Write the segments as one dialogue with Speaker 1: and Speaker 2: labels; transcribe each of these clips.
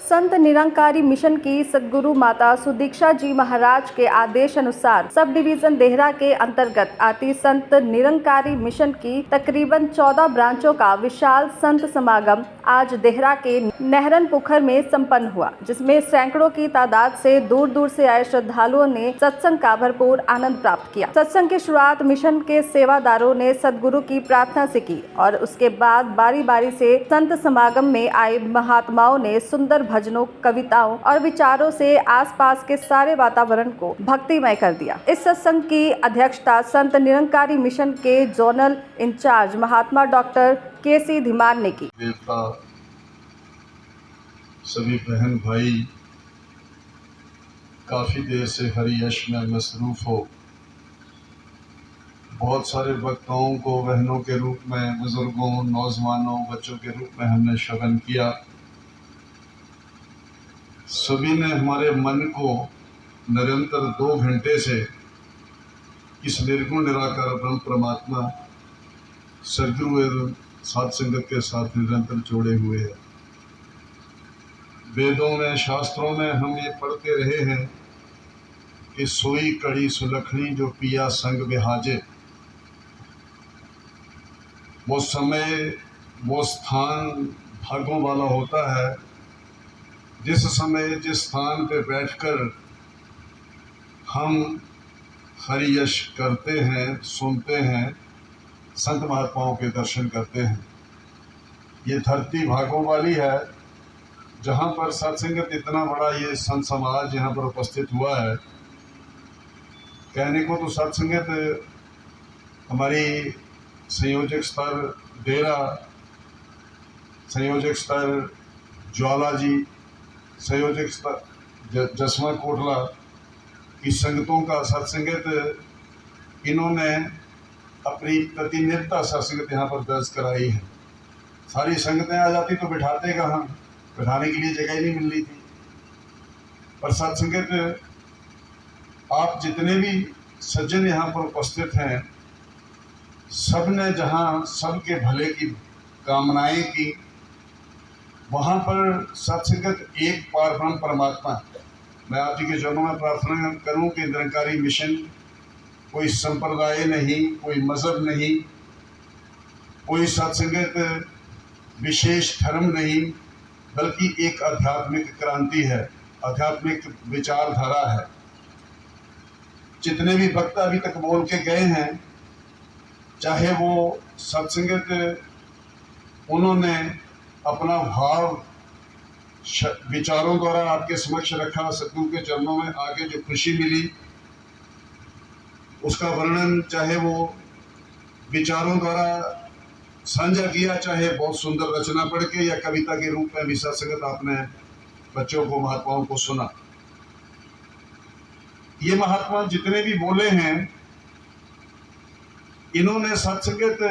Speaker 1: Sant Nirankari mission की सद्गुरु माता सुदीक्षा जी महाराज के आदेश अनुसार सब डिवीजन देहरा के अंतर्गत आती संत निरंकारी मिशन की तकरीबन 14 ब्रांचों का विशाल संत समागम आज देहरा के नहरन पुखर में संपन्न हुआ, जिसमें सैकड़ों की तादाद से दूर दूर से आए श्रद्धालुओं ने सत्संग का भरपूर आनंद प्राप्त किया। सत्संग की शुरुआत मिशन के सेवादारों ने सद्गुरु की प्रार्थना से की और उसके बाद बारी बारी से संत समागम में आए महात्माओं ने सुंदर भजनों, कविताओं और विचारों से आसपास के सारे वातावरण को भक्तिमय कर दिया। इस सत्संग की अध्यक्षता संत निरंकारी मिशन के जोनल इंचार्ज महात्मा डॉक्टर के.सी. धीमान ने की।
Speaker 2: सभी बहन भाई काफी देर से हरि यश में मसरूफ हो, बहुत सारे वक्ताओं को बहनों के रूप में, बुजुर्गों, नौजवानों, बच्चों के रूप में हमने श्रवण किया। सभी ने हमारे मन को निरंतर 2 घंटे से इस निर्गुण निराकार ब्रह्म परमात्मा सद्गुरु एवं साध संगत के साथ निरंतर जोड़े हुए हैं। वेदों में, शास्त्रों में हम ये पढ़ते रहे हैं कि सोई कड़ी सुलखनी जो पिया संग बिहाजे। वो समय, वो स्थान भागों वाला होता है जिस समय, जिस स्थान पे बैठकर हम हरि यश करते हैं, सुनते हैं, संत महात्माओं के दर्शन करते हैं। ये धरती भागों वाली है जहाँ पर सत्संगत इतना बड़ा ये संत समाज यहाँ पर उपस्थित हुआ है। कहने को तो सत्संगत हमारी संयोजक स्तर डेरा, संयोजक स्तर ज्वाला जी, संयोजक स्तर जसवा कोटला की संगतों का सत्संगत इन्होंने अपनी प्रतिनिधिता सत्संगत यहाँ पर दर्ज कराई है। सारी संगतें आ जाती तो बिठाते कहाँ, बिठाने के लिए जगह ही नहीं मिल रही थी। पर सत्संगत आप जितने भी सज्जन यहाँ पर उपस्थित हैं, सब ने जहाँ सबके भले की कामनाएं की, वहाँ पर सत्संगत एक पार ब्रह्म परमात्मा। मैं आप जी के चरणों में प्रार्थना करूँ कि निरंकारी मिशन कोई संप्रदाय नहीं, कोई मजहब नहीं, कोई सत्संगत विशेष धर्म नहीं, बल्कि एक आध्यात्मिक क्रांति है, आध्यात्मिक विचारधारा है। जितने भी वक्ता अभी तक बोल के गए हैं, चाहे वो सत्संगत उन्होंने अपना भाव विचारों द्वारा आपके समक्ष रखा, सतगुरु के चरणों में आके जो खुशी मिली उसका वर्णन चाहे वो विचारों द्वारा साझा किया, चाहे बहुत सुंदर रचना पढ़ के या कविता के रूप में भी सत्संगत आपने बच्चों को, महात्माओं को सुना। ये महात्मा जितने भी बोले हैं, इन्होंने सत्संगत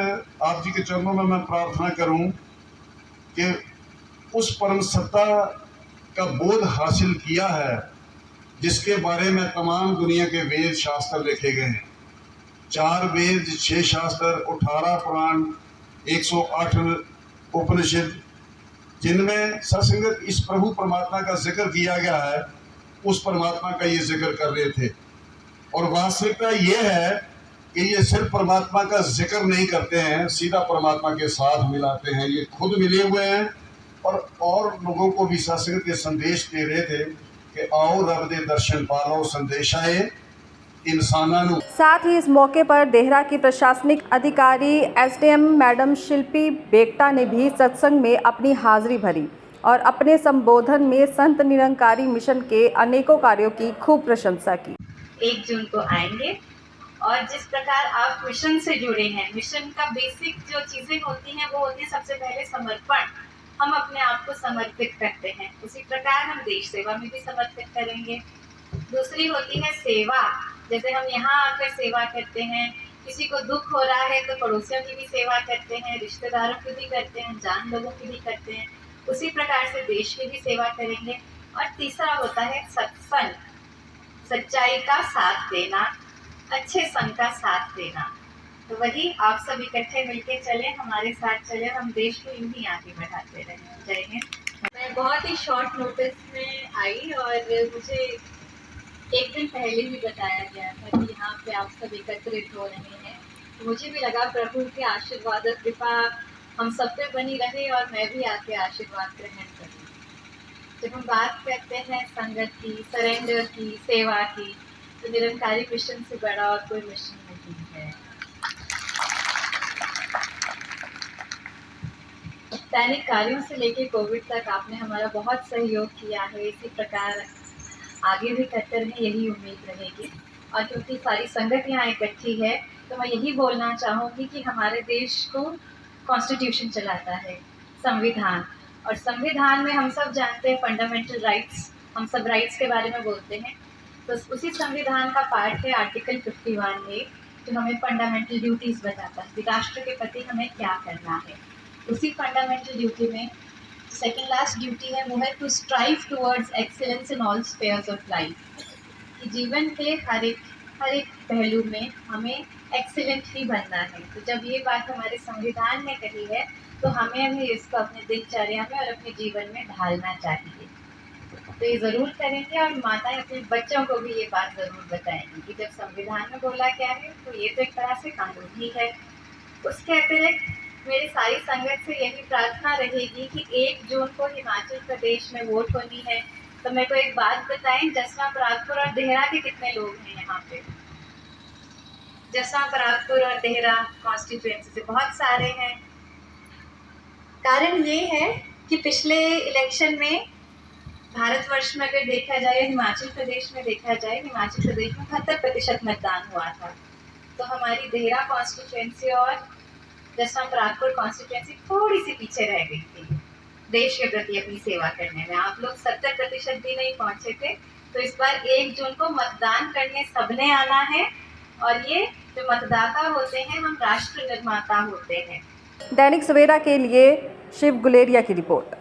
Speaker 2: आप जी के चरणों में मैं प्रार्थना करूं कि उस परम सत्ता का बोध हासिल किया है जिसके बारे में तमाम दुनिया के वेद शास्त्र लिखे गए हैं। 4 वेद, 6 शास्त्र, 18 पुराण, 108 उपनिषद, जिनमें सत्संगत इस प्रभु परमात्मा का जिक्र किया गया है, उस परमात्मा का ये जिक्र कर रहे थे। और वास्तविकता ये है कि ये सिर्फ परमात्मा का जिक्र नहीं करते हैं, सीधा परमात्मा के साथ मिलाते हैं। ये खुद मिले हुए हैं और लोगों को भी सत्संगत के संदेश दे रहे थे कि आओ रब दे दर्शन पालो, संदेशाए इंसानानु।
Speaker 1: साथ ही इस मौके पर देहरा की प्रशासनिक अधिकारी एसडीएम मैडम शिल्पी बेगटा ने भी सत्संग में अपनी हाजिरी भरी और अपने संबोधन में संत निरंकारी मिशन के अनेकों कार्यों की खूब प्रशंसा की।
Speaker 3: 1 जून को आएंगे और जिस प्रकार आप मिशन से जुड़े हैं, मिशन का बेसिक जो चीजें होती हैं वो होती है सबसे पहले समर्पण। हम अपने आप को समर्पित करते हैं, उसी प्रकार हम देश सेवा में भी समर्पित करेंगे। दूसरी होती है सेवा, जैसे हम यहाँ आकर सेवा करते हैं, किसी को दुख हो रहा है तो पड़ोसियों की भी सेवा करते हैं, रिश्तेदारों की भी करते हैं, जान लोगों की भी करते हैं, उसी प्रकार से देश की भी सेवा करेंगे। और तीसरा होता है सत्संग, सच्चाई का साथ देना, अच्छे संग का साथ देना। तो वही आप सब इकट्ठे मिलके चले, हमारे साथ चले, हम देश को यूं ही आगे बढ़ाते रहें। जय हिंद। बहुत ही शॉर्ट नोटिस में आई और मुझे एक दिन पहले ही बताया गया था कि यहाँ पे आप सब एकत्रित हो रहे हैं। तो मुझे भी लगा प्रभु के आशीर्वाद और कृपा हम सब पे बनी रहे और मैं भी आके आशीर्वाद ग्रहण करूँ। जब हम बात करते हैं संगत की, सरेंडर की, सेवा की, तो निरंकारी मिशन से बड़ा और कोई मिशन नहीं है। दैनिक कार्यों से लेके कोविड तक आपने हमारा बहुत सहयोग किया है। इसी प्रकार आगे भी करते रहें, यही उम्मीद रहेगी। और क्योंकि सारी संगत यहाँ इकट्ठी है, तो मैं यही बोलना चाहूँगी कि हमारे देश को कॉन्स्टिट्यूशन चलाता है, संविधान। और संविधान में हम सब जानते हैं फंडामेंटल राइट्स, हम सब राइट्स के बारे में बोलते हैं। तो उसी संविधान का पार्ट है आर्टिकल 51A, जो हमें फंडामेंटल ड्यूटीज़ बताता है कि राष्ट्र के प्रति हमें क्या करना है। उसी फंडामेंटल ड्यूटी में सेकेंड लास्ट ड्यूटी है, वो है to strive towards excellence in all spheres of life. कि जीवन के हर एक पहलू में हमें एक्सीलेंट ही बनना है। तो जब ये बात हमारे संविधान ने कही है, तो हमें भी इसको अपने दिनचर्या में और अपने जीवन में ढालना चाहिए। तो ये ज़रूर करेंगे और माताएं अपने बच्चों को भी ये बात ज़रूर बताएंगी कि जब संविधान में बोला क्या है, तो ये तो एक तरह से कानून ही है। उसके अतिरिक्त मेरी सारी संगत से यही प्रार्थना रहेगी कि 1 जून को हिमाचल प्रदेश में वोट होनी है। तो मेरे को एक बात बताएं, जसवा, परागपुर और देहरा के कितने लोग हैं यहाँ पे? जसवा, परागपुर और देहरा कॉन्स्टिट्यूएंसी से बहुत सारे हैं। कारण ये है कि पिछले इलेक्शन में भारतवर्ष में अगर देखा जाए, हिमाचल प्रदेश में देखा जाए, हिमाचल प्रदेश में 78% मतदान हुआ था। तो हमारी देहरा कॉन्स्टिट्यूएंसी और जसवा, परागपुर कॉन्स्टिट्यूएंसी थोड़ी सी पीछे रह गई थी देश के प्रति अपनी सेवा करने में। आप लोग 70% भी नहीं पहुंचे थे। तो इस बार 1 जून को मतदान करने सबने आना है। और ये जो मतदाता होते हैं, हम राष्ट्र निर्माता होते हैं।
Speaker 1: दैनिक सवेरा के लिए शिव गुलेरिया की रिपोर्ट।